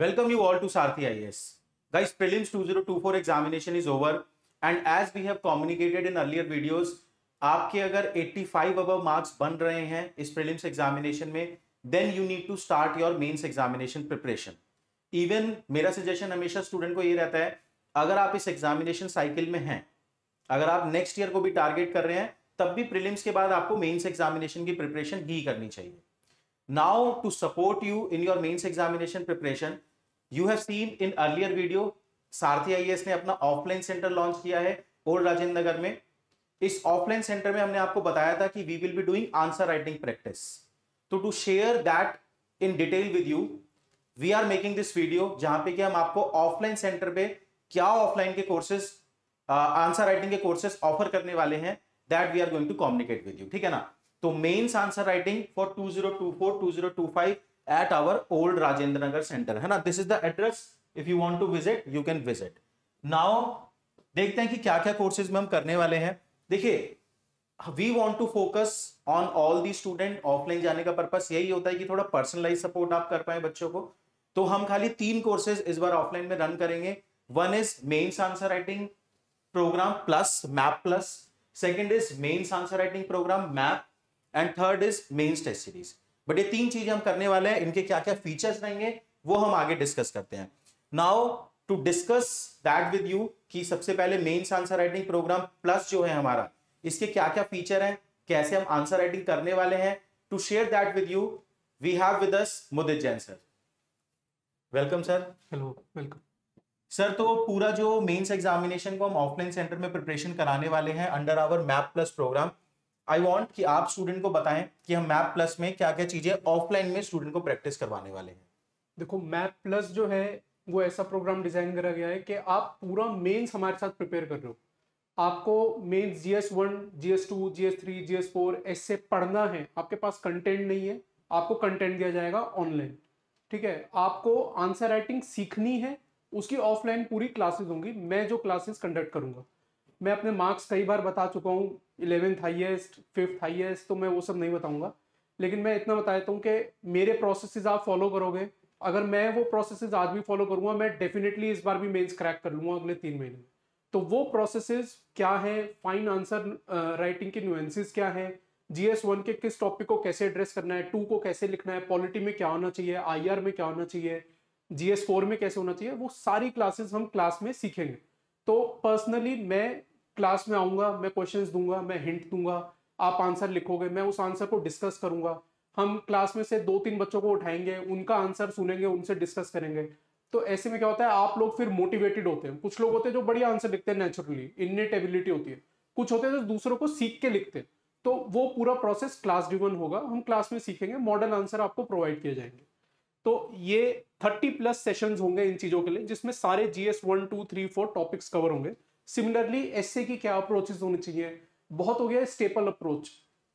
Welcome you all to Sarthi IAS. Guys, prelims 2024 examination is over and as we have communicated in earlier videos, आपके अगर 85 above marks बन रहे हैं इस prelims examination में, then you need to start your mains examination preparation. Even मेरा suggestion हमेशा student को ये रहता है, अगर आप इस examination cycle में हैं, अगर आप next year को भी target कर रहे हैं, तब भी prelims के बाद आपको mains examination की preparation ही करनी चाहिए. Now to support you in your mains examination preparation, you have seen in earlier video Sarathi IAS ने अपना ऑफलाइन सेंटर लॉन्च किया है ओल्ड राजेंद्र नगर में. इस ऑफलाइन सेंटर में हमने आपको बताया था कि we will be doing answer writing practice. तो to share that in detail with you we are making this video जहां पे कि हम आपको ऑफलाइन सेंटर पे क्या ऑफलाइन के कोर्सेज आंसर राइटिंग के कोर्सेज ऑफर करने वाले हैं that we are going to communicate with you. ठीक है ना. तो mains answer writing for 2024-2025 at our old Rajendra Nagar center है ना. This is the address. If you want to visit, you can visit. Now देखते हैं कि क्या क्या कोर्सेज में हम करने वाले हैं. देखिए, we want to focus on all the student. Offline जाने का पर्पस यही होता है कि थोड़ा पर्सनलाइज सपोर्ट आप कर पाए बच्चों को. तो हम खाली 3 कोर्सेज इस बार ऑफलाइन में रन करेंगे. One is mains answer writing programme plus map plus, second is mains answer writing programme map, and third is mains test series. But ये 3 चीजें हम करने वाले हैं. इनके क्या क्या फीचर्स रहेंगे वो हम आगे डिस्कस करते हैं. Now to discuss that with you कि सबसे पहले mains answer writing programme plus जो है हमारा, इसके क्या क्या फीचर हैं, कैसे हम आंसर राइटिंग करने वाले हैं. To share that with you we have with us Mudit Jain sir. Welcome sir. Hello, welcome sir. तो पूरा जो मेंस एग्जामिनेशन को हम ऑफलाइन सेंटर में प्रिपरेशन कराने वाले हैं under our map plus programme. I want कि आप स्टूडेंट को बताएं कि हम मैप प्लस में क्या क्या चीजें ऑफलाइन में स्टूडेंट को प्रैक्टिस करवाने वाले हैं. देखो, मैप प्लस जो है वो ऐसा प्रोग्राम डिजाइन करा गया है कि आप पूरा मेंस हमारे साथ प्रिपेयर कर रहे हो. आपको mains GS1, GS2, GS3, GS4 ऐसे पढ़ना है. आपके पास कंटेंट नहीं है, आपको कंटेंट दिया जाएगा ऑनलाइन. ठीक है. आपको आंसर राइटिंग सीखनी है, उसकी ऑफलाइन पूरी क्लासेस होंगी. मैं जो क्लासेस कंडक्ट करूंगा, मैं अपने मार्क्स कई बार बता चुका हूँ. 11th हाईएस्ट, 5th हाईएस्ट, तो मैं वो सब नहीं बताऊंगा. लेकिन मैं इतना बता देता हूँ कि मेरे प्रोसेसेस आप फॉलो करोगे. अगर मैं वो प्रोसेसेस आज भी फॉलो करूंगा, मैं डेफिनेटली इस बार भी मेंस क्रैक कर लूंगा अगले 3 महीने में. तो वो प्रोसेसेस क्या है, फाइन आंसर राइटिंग की न्यूएंसेस क्या है, GS1 के किस टॉपिक को कैसे एड्रेस करना है, 2 को कैसे लिखना है, पॉलिटी में क्या होना चाहिए, IR में क्या होना चाहिए, GS4 में कैसे होना चाहिए, वो सारी क्लासेस हम क्लास में सीखेंगे. तो पर्सनली मैं क्लास में आऊंगा, मैं क्वेश्चंस दूंगा, मैं हिंट दूंगा, आप आंसर लिखोगे, मैं उस आंसर को डिस्कस करूंगा. हम क्लास में से 2-3 बच्चों को उठाएंगे, उनका आंसर सुनेंगे, उनसे डिस्कस करेंगे. तो ऐसे में क्या होता है, आप लोग फिर मोटिवेटेड होते हैं. कुछ लोग होते हैं जो बढ़िया आंसर लिखते हैं, नेचुरली इननेट एबिलिटी होती है. कुछ होते हैं जो दूसरों को सीख के लिखते हैं. तो वो पूरा प्रोसेस क्लास ड्रिवन होगा. हम क्लास में सीखेंगे, मॉडल आंसर आपको प्रोवाइड किए जाएंगे. तो ये 30+ सेशंस होंगे इन चीजों के लिए, जिसमें सारे GS1, 2, 3, 4 टॉपिक्स कवर होंगे. सिमिलरली एसए की क्या अप्रोचेस होनी चाहिए. बहुत हो गया स्टेपल अप्रोच.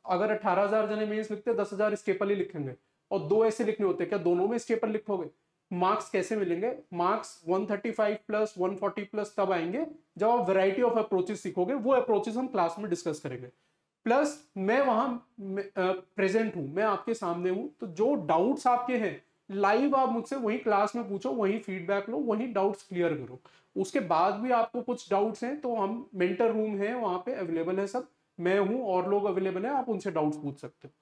अगर 18,000 जने मेंस लिखते हैं, 10,000 स्टेपल ही लिखेंगे, और 2 ऐसे लिखने होते हैं. क्या दोनों में स्टेपल लिखोगे? मार्क्स कैसे मिलेंगे? मार्क्स 135+ 140+ तब आएंगे जब आप वैरायटी ऑफ अप्रोचेस सीखोगे. वो अप्रोचेस हम क्लास में डिस्कस करेंगे. प्लस मैं वहां प्रेजेंट हूं, मैं आपके सामने हूं. तो जो डाउट्स आपके हैं लाइव आप मुझसे वही क्लास में पूछो, वही फीडबैक लो, वही डाउट्स क्लियर करो. उसके बाद भी आपको कुछ डाउट्स हैं तो हम मेंटर रूम है, वहां पे अवेलेबल है सब. मैं हूं और लोग अवेलेबल है, आप उनसे डाउट्स पूछ सकते हो.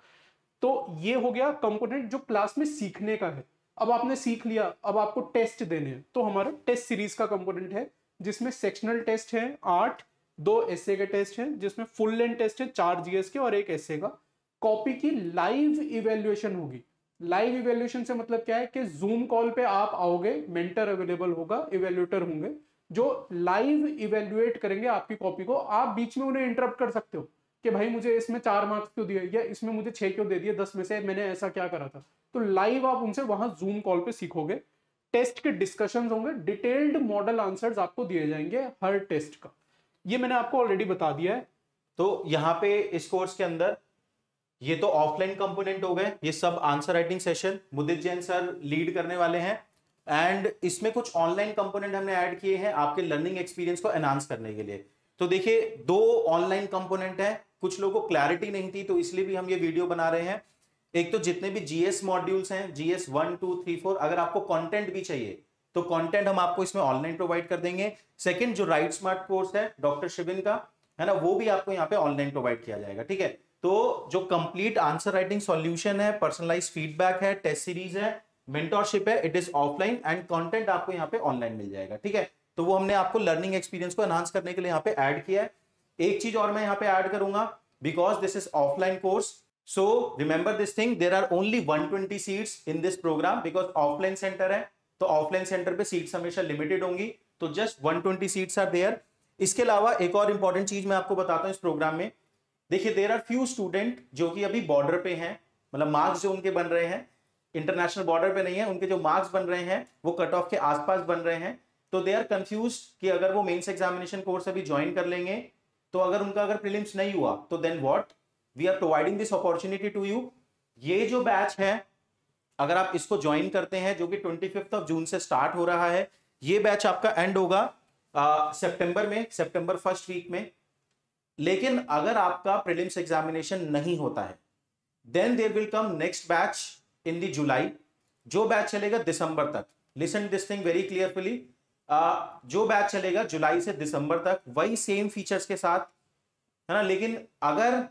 तो ये हो गया कंपोनेंट जो क्लास में सीखने का है. अब आपने सीख लिया, अब आपको टेस्ट देने हैं. तो हमारा टेस्ट सीरीज का कंपोनेंट है, जिसमें सेक्शनल टेस्ट है 8, 2 एसए के टेस्ट हैं, जिसमें फुल लेंथ टेस्ट है 4 GS के और 1 एसए का. कॉपी की लाइव इवेल्युएशन होगी. लाइव इवेल्युएशन से मतलब क्या है कि जूम कॉल पे आप आओगे, मेंटर अवेलेबल होगा, इवेल्युएटर होंगे जो लाइव इवेल्युएट करेंगे आपकी कॉपी को. आप बीच में उन्हें इंटरप्ट कर सकते हो कि भाई मुझे इसमें 4 मार्क्स क्यों दिए, या इसमें मुझे 6 क्यों दे दिए 10 में से, मैंने ऐसा क्या करा था. तो लाइव आप उनसे वहां जूम कॉल पे सीखोगे. टेस्ट के डिस्कशंस होंगे, डिटेल्ड मॉडल आंसर्स आपको दिए जाएंगे हर टेस्ट का. ये मैंने आपको ऑलरेडी बता दिया है. तो यहाँ पे इस कोर्स के अंदर ये तो ऑफलाइन कंपोनेंट हो गए. ये सब आंसर राइटिंग सेशन मुदित जैन सर लीड करने वाले हैं. एंड इसमें कुछ ऑनलाइन कंपोनेंट हमने ऐड किए हैं आपके लर्निंग एक्सपीरियंस को एनहांस करने के लिए. तो देखिए, 2 ऑनलाइन कंपोनेंट है. कुछ लोगों को क्लैरिटी नहीं थी तो इसलिए भी हम ये वीडियो बना रहे हैं. एक तो जितने भी जीएस मॉड्यूल्स हैं, जीएस 1 2 3 4, अगर आपको कंटेंट भी चाहिए तो कंटेंट हम आपको इसमें ऑनलाइन प्रोवाइड कर देंगे। सेकंड, जो राइट स्मार्ट कोर्स है डॉक्टर शिविन का, है ना, वो भी आपको यहाँ पे ऑनलाइन प्रोवाइड किया जाएगा। ठीक है, तो जो कंप्लीट आंसर राइटिंग सॉल्यूशन है, पर्सनलाइज फीडबैक है, टेस्ट सीरीज है, मेंटोरशिप है, it is offline and content आपको यहाँ पे ऑनलाइन मिल जाएगा। ठीक है, तो वो हमने आपको लर्निंग एक्सपीरियंस को एनहांस करने के लिए यहाँ पे ऐड किया है। एक चीज और मैं यहाँ पे ऐड करूंगा, because this is offline course, so remember this thing, there are only 120 seats in this programme, because offline centre है, तो ऑफलाइन सेंटर पे सीट्स हमेशा लिमिटेड होंगी, तो जस्ट 120 सीट्स आर देयर। इसके अलावा एक और इंपॉर्टेंट चीज मैं आपको बताता हूं इस प्रोग्राम में, देखिए देयर आर फ्यू स्टूडेंट जो कि अभी बॉर्डर पे हैं, मतलब मार्क्स जो उनके बन रहे हैं इंटरनेशनल बॉर्डर पे नहीं है, उनके जो मार्क्स बन रहे हैं वो कट ऑफ के आसपास बन रहे हैं, तो दे आर कंफ्यूज कि अगर वो मेंस एग्जामिनेशन कोर्स अभी ज्वाइन कर लेंगे तो अगर उनका अगर प्रीलिम्स नहीं हुआ तो then what, we are providing this opportunity to you. ये जो बैच है अगर आप इसको ज्वाइन करते हैं, जो कि 25 जून से स्टार्ट हो रहा है, ये बैच आपका एंड होगा सितंबर में, सितंबर फर्स्ट वीक में। लेकिन अगर आपका प्रीलिम्स एग्जामिनेशन नहीं होता है then there will come next batch in the July, जो बैच चलेगा दिसंबर तक। Listen this thing very clearfully, जो बैच चलेगा जुलाई से दिसंबर तक वही सेम फीचर्स के साथ, है ना। लेकिन अगर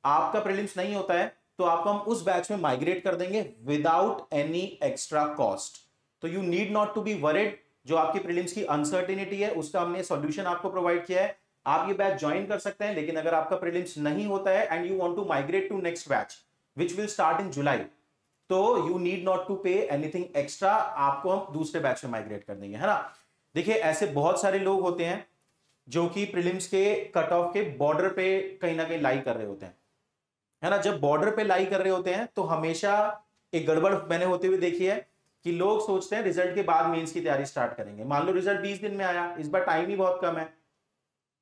आपका प्रीलिम्स नहीं होता है तो आपको हम उस बैच में माइग्रेट कर देंगे विदाउट एनी एक्स्ट्रा कॉस्ट, तो you need not to be worried. जो आपकी प्रीलिम्स की अनसर्टेनिटी है उसका हमने सॉल्यूशन आपको प्रोवाइड किया है, आप ये बैच ज्वाइन कर सकते हैं। लेकिन अगर आपका प्रीलिम्स नहीं होता है and you want to migrate to next batch which will start in July, तो you need not to pay anything extra, आपको हम दूसरे बैच में माइग्रेट कर देंगे, है ना। देखिए ऐसे बहुत सारे लोग होते हैं जो कि प्रीलिम्स के कट ऑफ के बॉर्डर पे कहीं ना कहीं लाई कर रहे होते हैं, है ना। जब बॉर्डर पे लाई कर रहे होते हैं तो हमेशा एक गड़बड़ मैंने होते हुए देखी है कि लोग सोचते हैं रिजल्ट के बाद मेंस की तैयारी स्टार्ट करेंगे। मान लो रिजल्ट 20 दिन में आया, इस बार टाइम ही बहुत कम है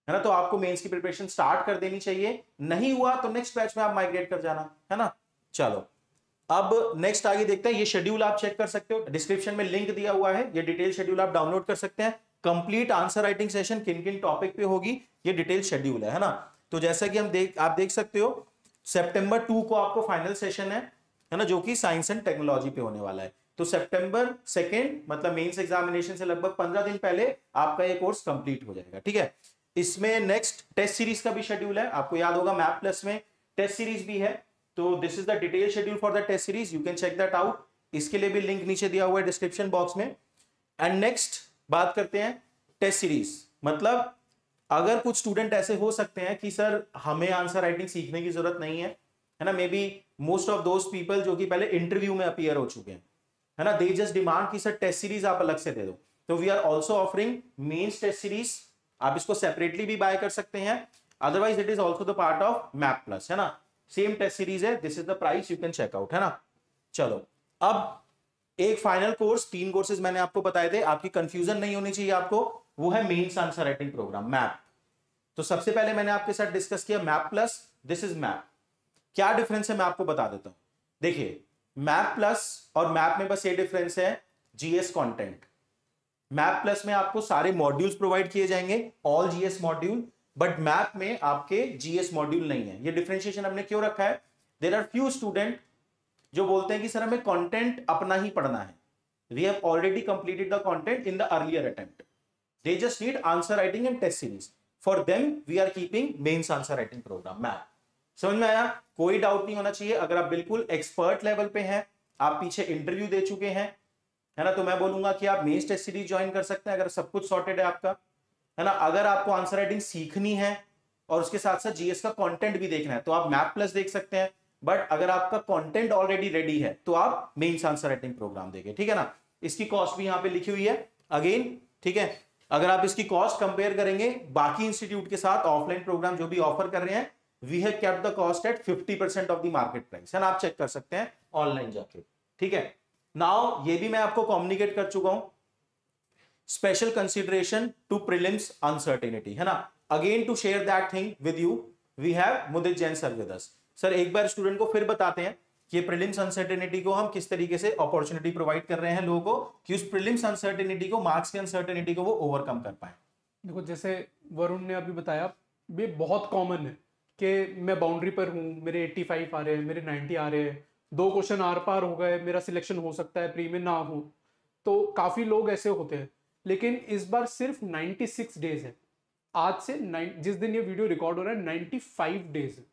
ना, तो आपको मेंस की प्रिपरेशन स्टार्ट कर देनी चाहिए। नहीं हुआ तो नेक्स्ट बैच में आप माइग्रेट कर जाना, है ना। चलो अब नेक्स्ट आगे देखते हैं, ये शेड्यूल आप चेक कर सकते हो, डिस्क्रिप्शन में लिंक दिया हुआ है, ये डिटेल शेड्यूल आप डाउनलोड कर सकते हैं। कंप्लीट आंसर राइटिंग सेशन किन किन टॉपिक पे होगी ये डिटेल शेड्यूल है ना। तो जैसा कि आप देख सकते हो सितंबर 2 को आपको फाइनल सेशन है ना, जो कि साइंस एंड टेक्नोलॉजी पे होने वाला है। तो सितंबर 2 मतलब मेंस एग्जामिनेशन से लगभग 15 दिन पहले आपका ये कोर्स कंप्लीट हो जाएगा। ठीक है, इसमें नेक्स्ट टेस्ट सीरीज का भी शेड्यूल है, आपको याद होगा मैप प्लस में टेस्ट सीरीज भी है, तो this is the detail schedule for the test series, you can check that out. इसके लिए भी लिंक नीचे दिया हुआ है डिस्क्रिप्शन बॉक्स में। एंड नेक्स्ट बात करते हैं टेस्ट सीरीज, मतलब अगर कुछ स्टूडेंट ऐसे हो सकते हैं कि सर हमें आंसर राइटिंग सीखने की जरूरत नहीं है ना, may be most of those people जो कि पहले इंटरव्यू में अपीयर हो चुके हैं, है ना, दे जस्ट डिमांड कि सर टेस्ट सीरीज आप अलग से दे दो। तो we are also offering mains test series, आप इसको सेपरेटली भी बाय कर सकते हैं, otherwise it is also the part of map plus, है ना। सेम टेस्ट सीरीज है, this is the price, you can check out, है ना। चलो अब एक फाइनल कोर्स, 3 कोर्सेज मैंने आपको बताए थे, आपकी कंफ्यूजन नहीं होनी चाहिए आपको, वो है mains answer writing programme map. तो सबसे पहले मैंने आपके साथ डिस्कस किया map plus, this is map. क्या डिफरेंस है मैं आपको बता देता हूं। देखिए मैप प्लस और मैप में बस ये डिफरेंस है, जीएस कंटेंट। मैप प्लस में आपको सारे मॉड्यूल्स प्रोवाइड किए जाएंगे, all GS module, but map में आपके जीएस मॉड्यूल नहीं है। ये डिफरेंशिएशन हमने क्यों रखा है, देयर आर फ्यू स्टूडेंट जो बोलते हैं कि सर हमें कंटेंट अपना ही पढ़ना है, we have already completed the content in the earlier attempt, they just need answer writing and test series, for them we are keeping mains answer writing programme map. समझ में आया, कोई डाउट नहीं होना चाहिए। अगर आप बिल्कुल एक्सपर्ट लेवल पे हैं, आप पीछे इंटरव्यू दे चुके हैं, है ना, तो मैं बोलूंगा कि आप मेंस टेस्ट सीरीज ज्वाइन कर सकते हैं अगर सब कुछ सॉर्टेड है आपका, है ना। अगर आपको आंसर राइटिंग सीखनी है और उसके साथ साथ जीएस का कंटेंट भी देखना है तो आप मैप प्लस देख सकते हैं, बट अगर आपका कंटेंट ऑलरेडी रेडी है तो आप मेंस आंसर राइटिंग प्रोग्राम देंगे, ठीक है ना। इसकी कॉस्ट भी यहां पे लिखी हुई है अगेन, ठीक है। अगर आप इसकी कॉस्ट कंपेयर करेंगे बाकी इंस्टीट्यूट के साथ, ऑफलाइन प्रोग्राम जो भी ऑफर कर रहे हैं, we have kept the cost at 50% off the market price, है ना, आप चेक कर सकते हैं ऑनलाइन जाके, ठीक है। नाउ ये भी मैं आपको कम्युनिकेट कर चुका हूं, special consideration to prelims uncertainty, है ना। Again to share that thing with you we have Mudit Jain sir with us. Sir एक बार स्टूडेंट को फिर बताते हैं कि प्रीलिम्स अनसर्टेनिटी को हम किस तरीके से अपॉर्चुनिटी प्रोवाइड कर रहे हैं लोगों को, कि उस प्रीलिम्स अनसर्टेनिटी को, मार्क्स की अनसर्टेनिटी को वो ओवरकम कर पाए। देखो जैसे वरुण ने अभी बताया, ये बहुत कॉमन है कि मैं बाउंड्री पर हूँ, मेरे 85 आ रहे हैं, मेरे 90 आ रहे हैं, 2 क्वेश्चन आर पार हो गए, मेरा सिलेक्शन हो सकता है प्री में ना हो, तो काफी लोग ऐसे होते हैं। लेकिन इस बार सिर्फ 96 डेज है, आज से जिस दिन ये वीडियो रिकॉर्ड हो रहा है 95 डेज है।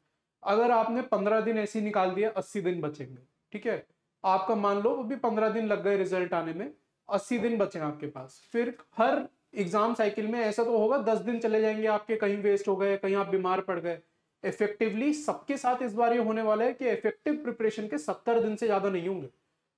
अगर आपने 15 दिन ऐसे ही निकाल दिया, 80 दिन बचेंगे, ठीक है। आपका मान लो अभी 15 दिन लग गए रिजल्ट आने में, 80 दिन बचे आपके पास। फिर हर एग्जाम साइकिल में ऐसा तो होगा 10 दिन चले जाएंगे आपके, कहीं वेस्ट हो गए, कहीं आप बीमार पड़ गए। इफेक्टिवली सबके साथ इस बार ये होने वाला है कि इफेक्टिव प्रिपरेशन के 70 दिन से ज्यादा नहीं होंगे।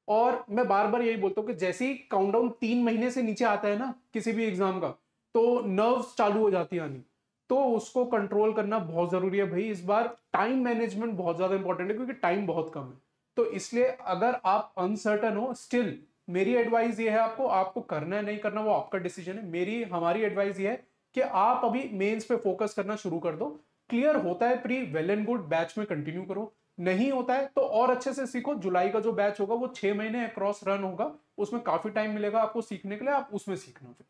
और मैं बार बार यही बोलता हूँ कि जैसे ही काउंटडाउन 3 महीने से नीचे आता है ना किसी भी एग्जाम का, तो नर्व्स चालू हो जाती है आनी, तो उसको कंट्रोल करना बहुत जरूरी है भाई। इस बार टाइम मैनेजमेंट बहुत ज्यादा इंपॉर्टेंट है, क्योंकि टाइम बहुत कम है। तो इसलिए अगर आप अनसर्टन हो, स्टिल मेरी एडवाइस ये है, आपको करना है नहीं करना वो आपका डिसीजन है। हमारी एडवाइस ये है कि आप अभी मेंस पे फोकस करना शुरू कर दो। क्लियर होता है pre, well and good, batch में कंटिन्यू करो। नहीं होता है तो और अच्छे से सीखो। जुलाई का जो बैच होगा वो 6 महीने अक्रॉस रन होगा, उसमें काफी टाइम मिलेगा आपको सीखने के लिए, आप उसमें सीखना। फिर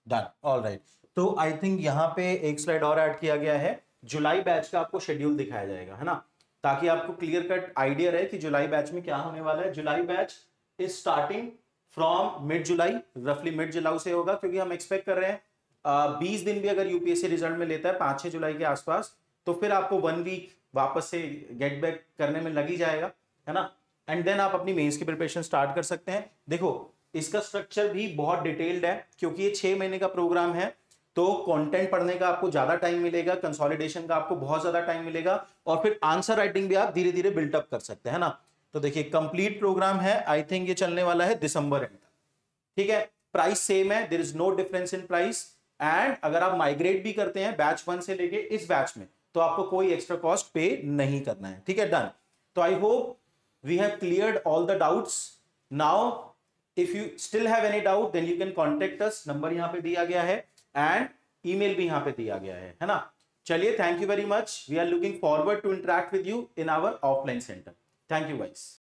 डन, ऑलराइट। तो आई थिंक यहाँ पे एक स्लाइड और ऐड किया गया है, जुलाई बैच का आपको शेड्यूल दिखाया जाएगा, है ना, ताकि आपको क्लियर कट आइडिया रहे कि जुलाई बैच में क्या होने वाला है। July batch is starting from mid July, रफली मिड जुलाई से होगा, क्योंकि हम एक्सपेक्ट कर रहे हैं 20 दिन भी अगर यूपीएससी रिजल्ट में लेता है 5-6 जुलाई के आसपास, तो फिर आपको 1 वीक वापस से गेट बैक करने में लग ही जाएगा, है ना। एंड देन आप अपनी मेंस की प्रिपरेशन स्टार्ट कर सकते हैं। देखो इसका स्ट्रक्चर भी बहुत डिटेल्ड है, क्योंकि ये 6 महीने का प्रोग्राम है, तो कंटेंट पढ़ने का आपको ज्यादा टाइम मिलेगा, कंसोलिडेशन का आपको बहुत ज्यादा टाइम मिलेगा, और फिर आंसर राइटिंग भी आप धीरे धीरे बिल्टअप कर सकते हैं ना। तो देखिए कंप्लीट प्रोग्राम है, आई थिंक ये चलने वाला है दिसंबर एंड तक, ठीक है। प्राइस सेम है, there is no difference in price. And अगर आप माइग्रेट भी करते हैं बैच 1 से लेके इस बैच में, तो आपको कोई एक्स्ट्रा कॉस्ट पे नहीं करना है, ठीक है। डन। तो I hope we have cleared all the doubts. Now if you still have any doubt then you can contact us, number यहां पे दिया गया है एंड ईमेल भी यहां पे दिया गया है ना। चलिए, thank you very much, we are looking forward to interact with you in our offline centre. Thank you guys.